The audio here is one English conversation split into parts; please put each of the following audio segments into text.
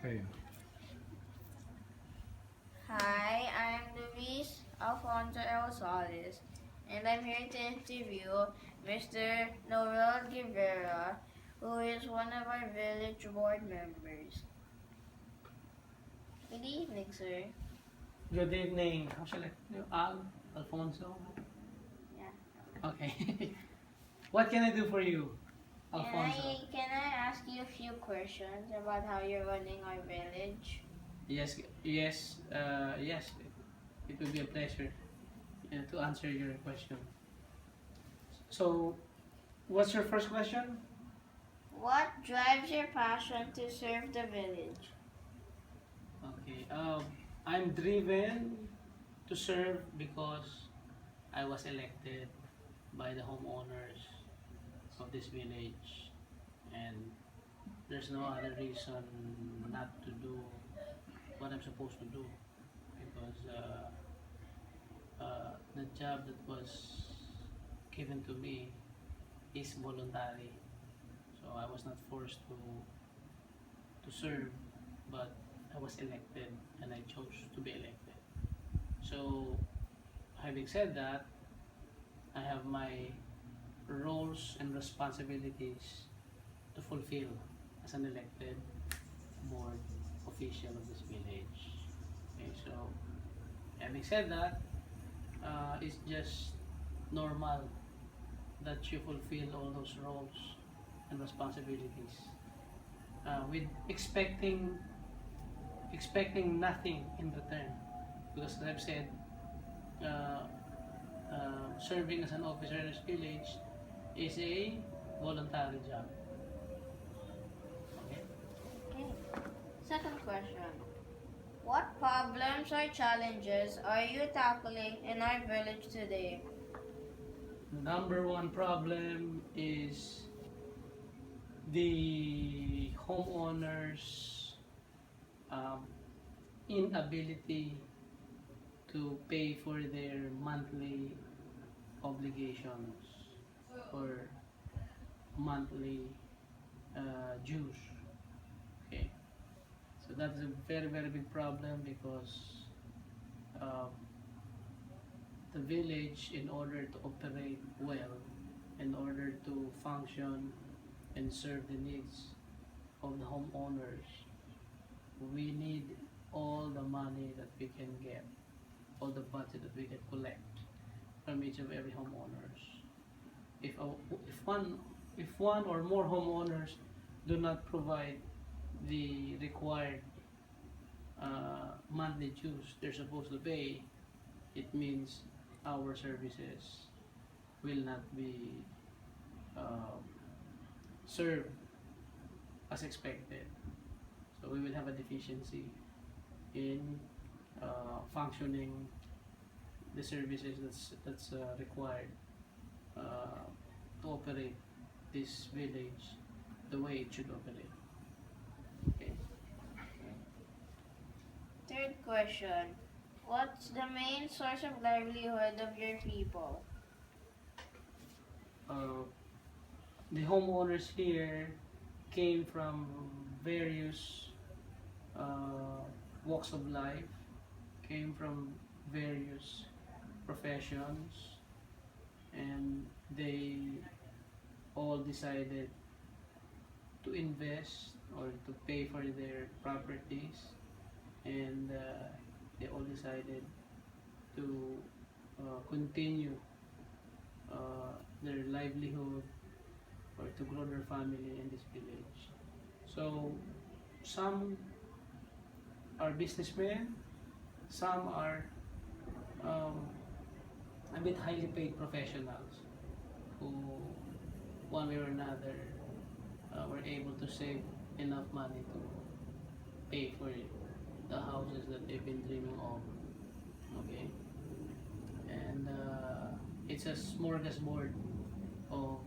Okay. Hi, I'm Luis Alfonso Elzales, and I'm here to interview Mr. Noel Guevara, who is one of our village board members. Good evening, sir. Good evening. How shall Alfonso? Yeah. Okay. What can I do for you, Can Alfonso? I ask you a few questions about how you're running our village? Yes. It will be a pleasure to answer your question. So, what's your first question? What drives your passion to serve the village? Okay. I'm driven to serve because I was elected by the homeowners of this village, and there's no other reason not to do what I'm supposed to do because the job that was given to me is voluntary. So I was not forced to serve, but I was elected and I chose to be elected. So having said that, I have my roles and responsibilities to fulfill as an elected board official of this village. Okay, so having said that, it's just normal that you fulfill all those roles and responsibilities with expecting nothing in return, because as I've said, uh, serving as an officer in this village is a voluntary job. Okay. Okay. Second question. What problems or challenges are you tackling in our village today? The number one problem is the homeowners' um, inability to pay for their monthly obligations or monthly dues. Okay, so that's a very big problem because uh, the village, in order to operate well, in order to function and serve the needs of the homeowners, we need all the money that we can get, all the budget that we can collect from each of every homeowners. If, a, if, one, if one or more homeowners do not provide the required monthly dues they're supposed to pay, it means our services will not be um, served as expected. So we will have a deficiency in functioning the services that's required uh, to operate this village the way it should operate. Okay. Third question. What's the main source of livelihood of your people? Uh, the homeowners here came from various uh, walks of life, came from various professions, and they all decided to invest or to pay for their properties, and they all decided to continue their livelihood or to grow their family in this village. So some are businessmen, some are um, a bit highly paid professionals who, one way or another, were able to save enough money to pay for the houses that they've been dreaming of. Okay, and it's a smorgasbord of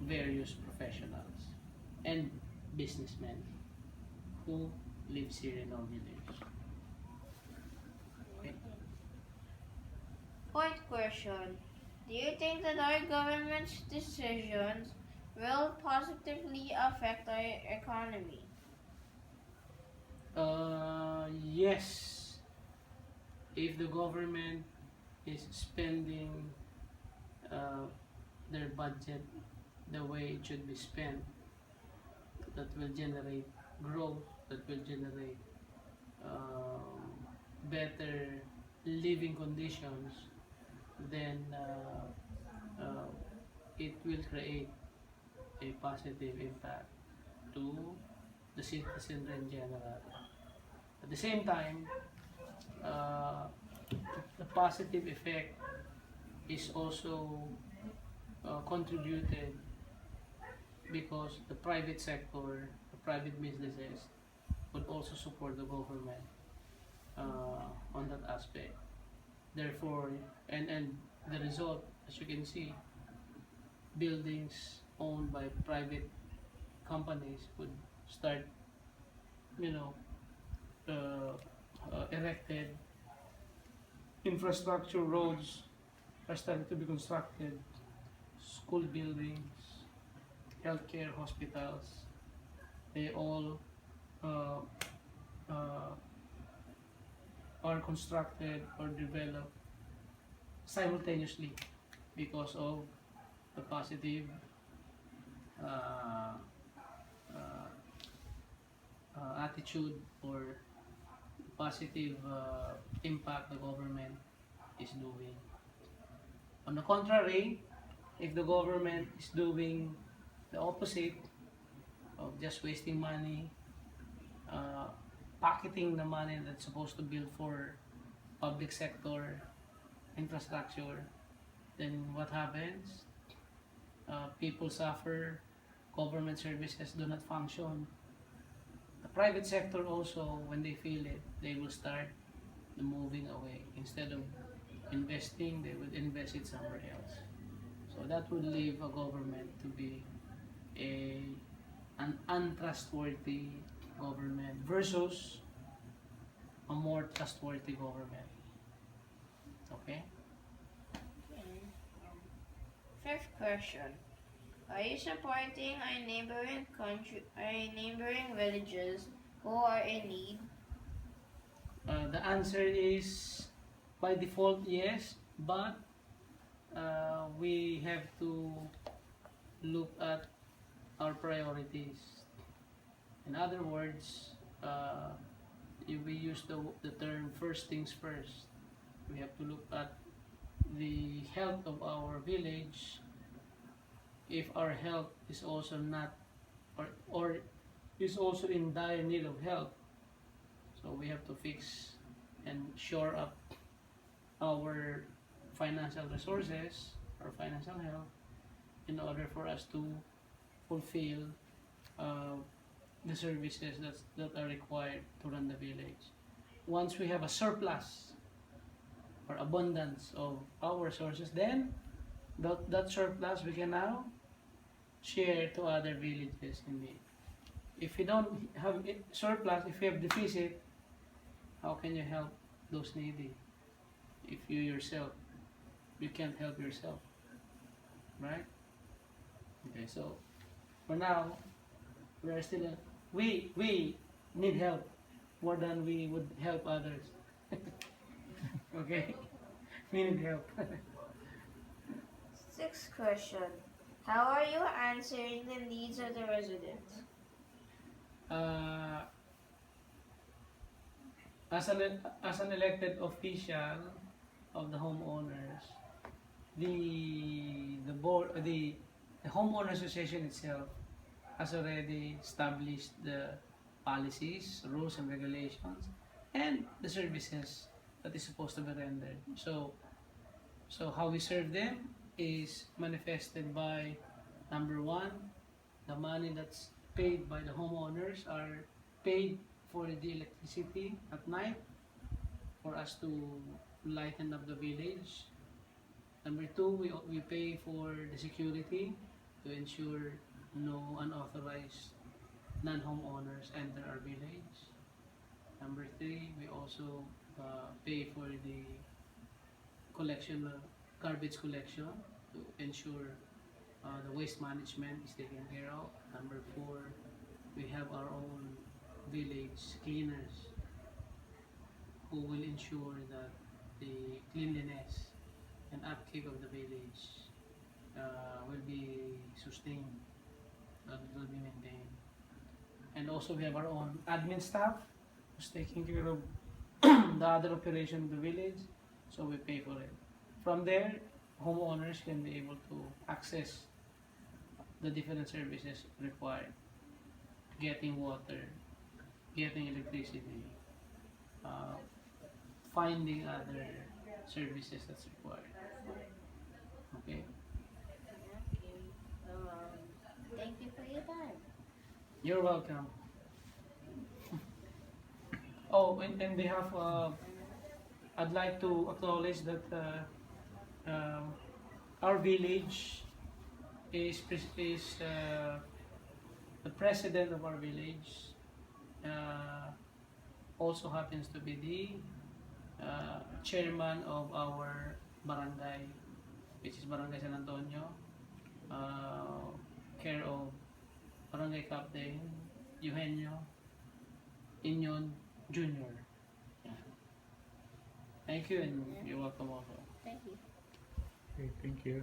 various professionals and businessmen who lives here in our village. Okay. Fourth question. Do you think that our government's decisions will positively affect our economy? Yes, if the government is spending uh, their budget the way it should be spent, that will generate growth, that will generate better living conditions, then it will create a positive impact to the citizen in general. At the same time, uh, the positive effect is also contributed because the private sector, the private businesses would also support the government on that aspect. Therefore, and the result, as you can see, buildings owned by private companies would start, you know, erected. Infrastructure roads are starting to be constructed. School buildings, healthcare hospitals, they all uh, uh, are constructed or developed simultaneously because of the positive uh, uh, attitude or positive impact the government is doing. On the contrary, if the government is doing the opposite of just wasting money, uh, pocketing the money that's supposed to build for public sector infrastructure, then what happens? People suffer, government services do not function. The private sector also, when they feel it, they will start moving away. Instead of investing, they will invest it somewhere else. So that would leave a government to be a an untrustworthy government versus a more trustworthy government. Okay? Okay. Fifth question. Are you supporting our neighboring villages who are in need? The answer is by default yes, but we have to look at our priorities. In other words, if we use the term first things first, we have to look at the health of our village. If our health is also not or is also in dire need of help, so we have to fix and shore up our financial resources or financial health in order for us to fulfill uh, the services that are required to run the village. Once we have a surplus or abundance of our resources, then that surplus we can now share to other villages in need. If you don't have surplus, if you have deficit, how can you help those needy? If you can't help yourself, right? Okay, so for now, we are still we need help more than we would help others. Okay, we need help. Sixth question. How are you answering the needs of the residents? uh, as an elected official of the homeowners, the board the homeowner association itself has already established the policies, rules and regulations, and the services that is supposed to be rendered. So how we serve them is manifested by number one, the money that's paid by the homeowners are paid for the electricity at night for us to lighten up the village. Number two, we pay for the security to ensure no unauthorized non-homeowners enter our village. Number three, we also pay for the garbage collection to ensure the waste management is taken care of. Number four, we have our own village cleaners who will ensure that the cleanliness and upkeep of the village will be sustained, will be maintained. And also we have our own admin staff who's taking care of the other operation of the village, so we pay for it. From there, homeowners can be able to access the different services required, getting water, getting electricity, uh, finding other services that's required. Okay, Okay. Thank you for your time. you're welcome. Oh, in behalf I'd like to acknowledge that our village is the president of our village uh, also happens to be the chairman of our barangay, which is Barangay San Antonio, care of Barangay Captain Eugenio Inyon Jr. Yeah. Thank you, and you're welcome also. Thank you. Okay, thank you.